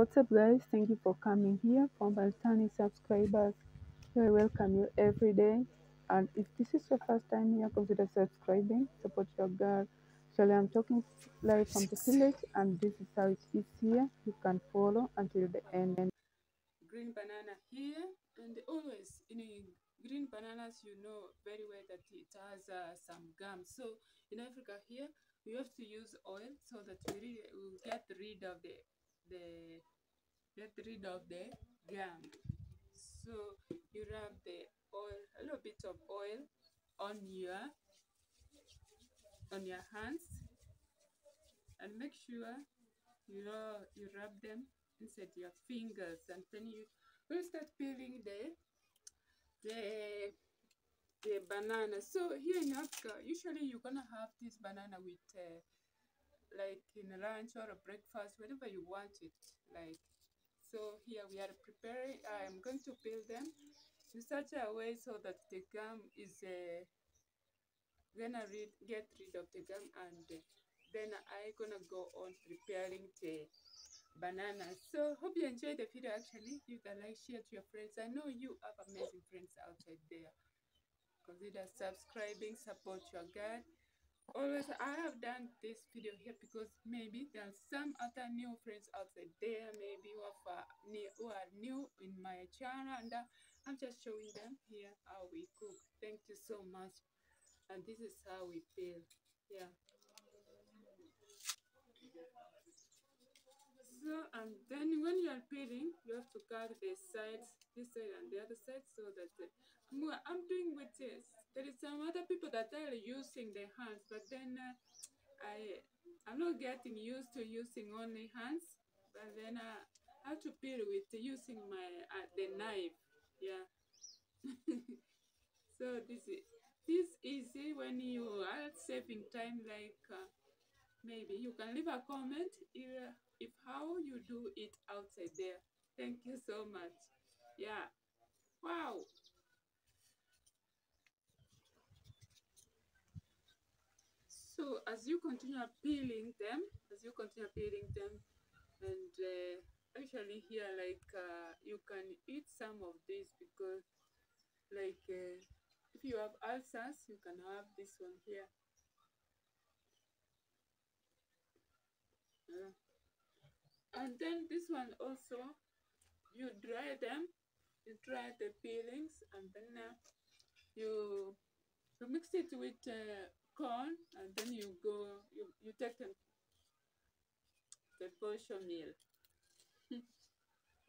what's up, guys? Thank you for coming here. For my returning subscribers, I welcome you every day. And if this is your first time here, consider subscribing. Support your girl. Actually, I'm talking live from the village, and this is how it is here. You can follow until the end. Green banana here, and always green bananas, you know very well that it has some gum. So in Africa here, we have to use oil so that we will get rid of the gum. So you rub the oil, a little bit of oil on your hands, and make sure you rub them inside your fingers, and then you will start peeling the banana. So here in Africa, usually you're gonna have this banana with like in a lunch or a breakfast, whenever you want it. Like, so here we are preparing. I'm going to peel them in such a way so that the gum is get rid of the gum, and then I gonna go on preparing the banana. So hope you enjoyed the video. Actually, you can like, share to your friends. I know you have amazing friends outside there. Consider subscribing, support your girl. Always, I have done this video here because maybe there are some other new friends outside there, maybe who are new in my channel, and I'm just showing them here how we cook. Thank you so much. And this is how we peel. Yeah. So, and then when you are peeling, you have to cut the sides, this side and the other side, so that I'm doing with this. There is some other people that are using their hands, but then I'm not getting used to using only hands. But then I have to peel with using my the knife. Yeah. So this is easy when you are saving time. Like maybe you can leave a comment if how you do it outside there. Thank you so much. Yeah. Wow. So as you continue peeling them, and actually here, like you can eat some of this because like if you have ulcers, you can have this one here. Yeah. And then this one also, you dry them, you dry the peelings, and then you mix it with corn, and then you take the portion meal. You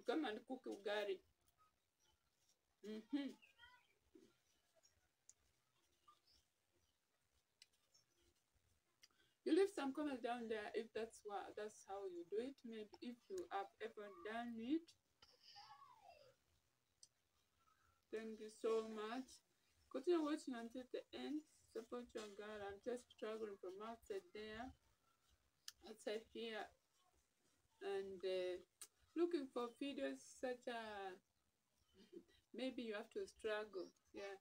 come and cook ugari. You leave some comments down there if that's how you do it. Maybe if you have ever done it. Thank you so much. Continue watching until the end. Support your girl. I'm just struggling from outside here, and looking for videos such a maybe you have to struggle. Yeah.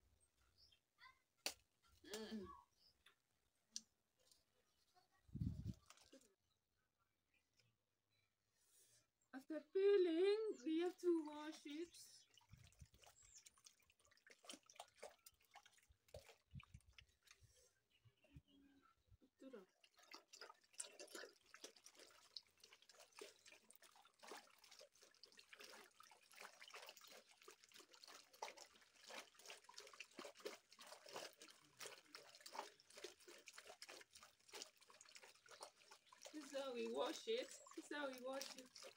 After peeling, we have to wash it. This is how we wash it.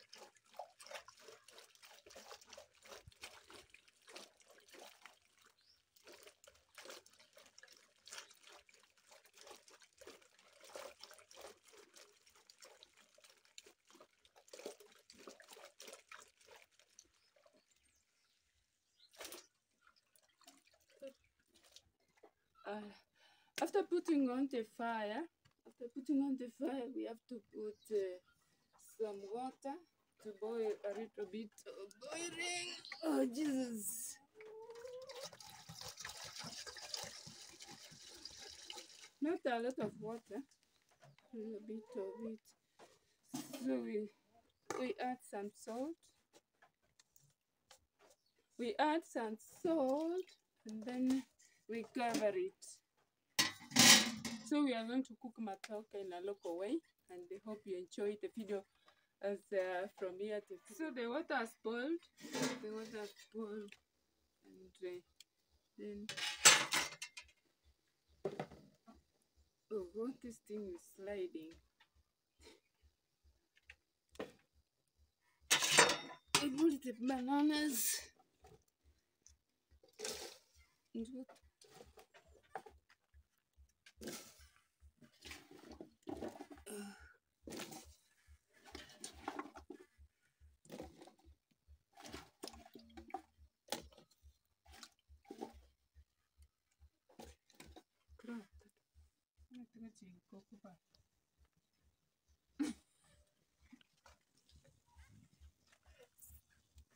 After putting on the fire, we have to put some water to boil a little bit. Boiling. Oh, Jesus. Not a lot of water, a little bit of it. So we add some salt. We add some salt and then we cover it. So we are going to cook matoke in a local way, and I hope you enjoy the video as from here to. So the water has boiled. The water has boiled, and then oh, this thing is sliding. I put the bananas.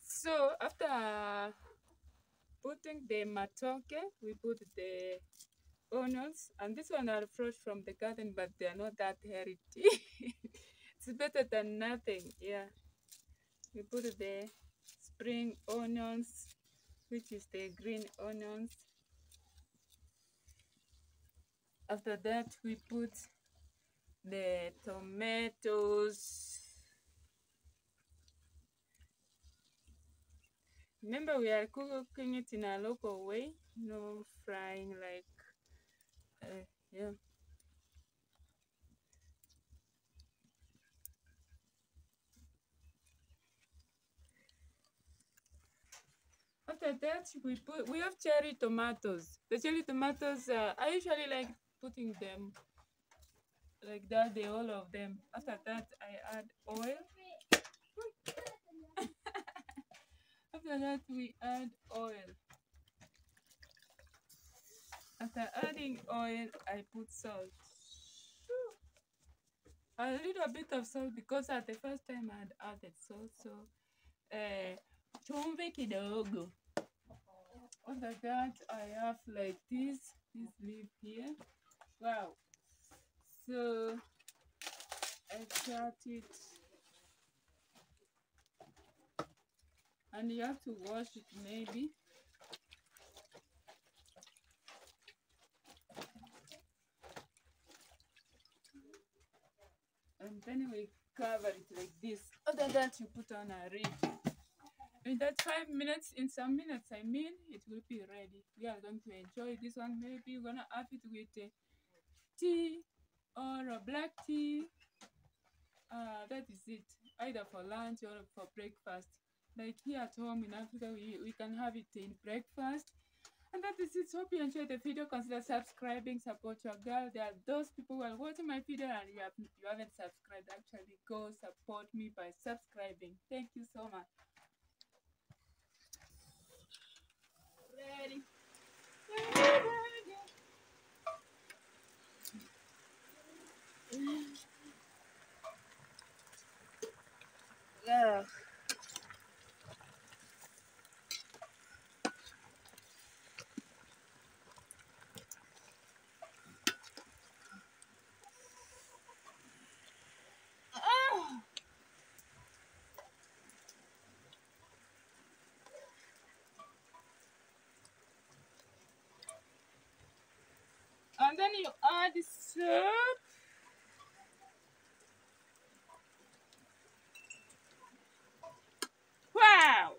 So after putting the matoke, we put the onions, and this one are fresh from the garden, but they are not that healthy. It's better than nothing. Yeah, we put the spring onions, which is the green onions. After that, we put the tomatoes. Remember, we are cooking it in a local way, no frying like, yeah. After that, we have cherry tomatoes. The cherry tomatoes, I usually like putting them like that, all of them. After that, I add oil. After that, we add oil. After adding oil, I put salt. A little bit of salt because at the first time I had added salt, so chumvi kidogo. After that, I have like this leaf here. Wow. So I cut it, and you have to wash it maybe. And then we cover it like this. After that, you put on a lid. In that 5 minutes, in some minutes, I mean, it will be ready. We are going to enjoy this one. Maybe we're gonna have it with tea or a black tea. That is it. Either for lunch or for breakfast. Like here at home in Africa, we can have it in breakfast. And that is it. Hope you enjoyed the video. Consider subscribing, support your girl. There are those people who are watching my video and you haven't subscribed. Actually, go support me by subscribing. Thank you so much. Ready? Yeah. And then you add soup. Wow!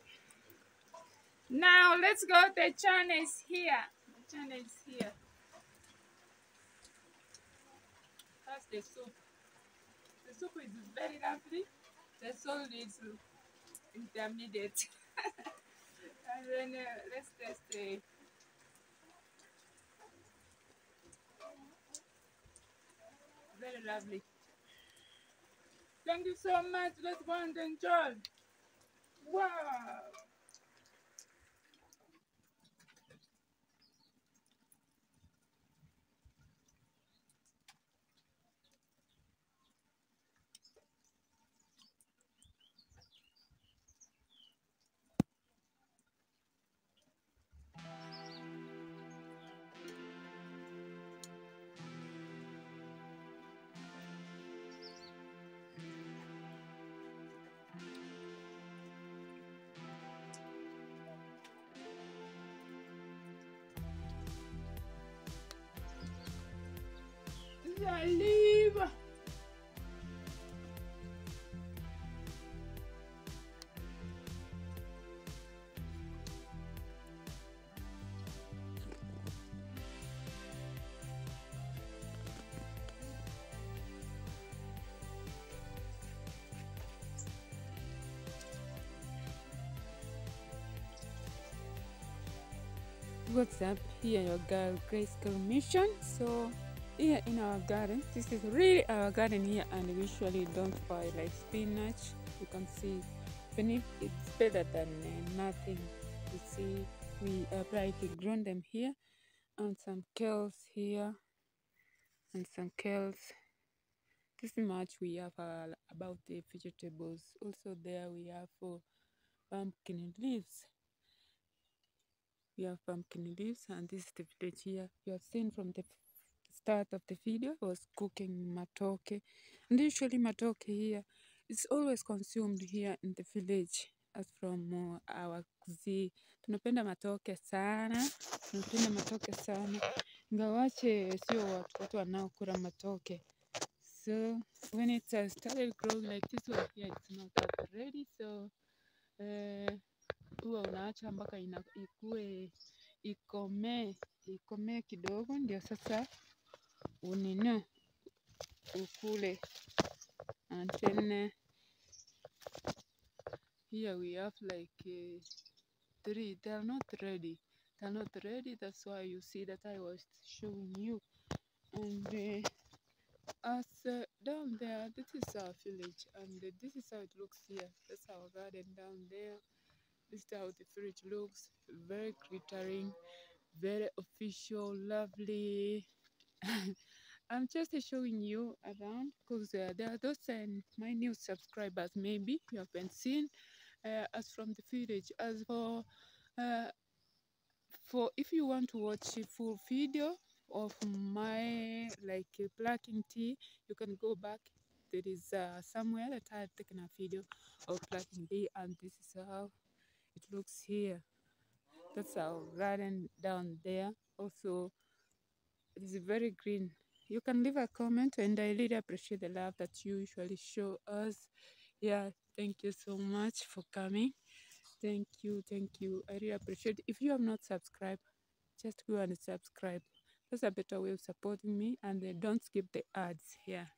Now let's go. The channel is here. The channel is here. That's the soup. The soup is very lovely. The salt is intermediate. And then let's test it. Very lovely. Thank you so much. Let's go and enjoy. Wow. Saliva. What's up? Here your girl Grace Mission. So here in our garden, this is really our garden here, and we usually don't buy like spinach. You can see even if it's better than nothing. You see we have brightly grown them here, and some kales here, and some kales. This much we have about the vegetables. Also there we have pumpkin leaves. We have pumpkin leaves, and this is the village here. You have seen from the start of the video I was cooking matoke, and usually matoke here is always consumed here in the village as from our kuzi. Tunapenda matoke sana, tunapenda matoke sana, ingawache sio watu wanaokula matoke. So when it started growing like this one here, it's not that ready, so huwa unaacha mpaka ikue ikomee kidogo, ndio sasa unino ukule. And then here we have like 3. They are not ready. That's why you see that I was showing you. And as down there, this is our village, and this is how it looks here. That's our garden down there. This is how the village looks. Very glittering, very official, lovely. I'm just showing you around because there are those my new subscribers maybe you haven't seen us from the village. As for if you want to watch a full video of my plucking tea, you can go back. There is somewhere that I have taken a video of plucking tea, and this is how it looks here. That's our garden down there. Also, it is very green. You can leave a comment, and I really appreciate the love that you usually show us. Yeah, thank you so much for coming. Thank you. I really appreciate it. If you have not subscribed, just go and subscribe. That's a better way of supporting me, and don't skip the ads here.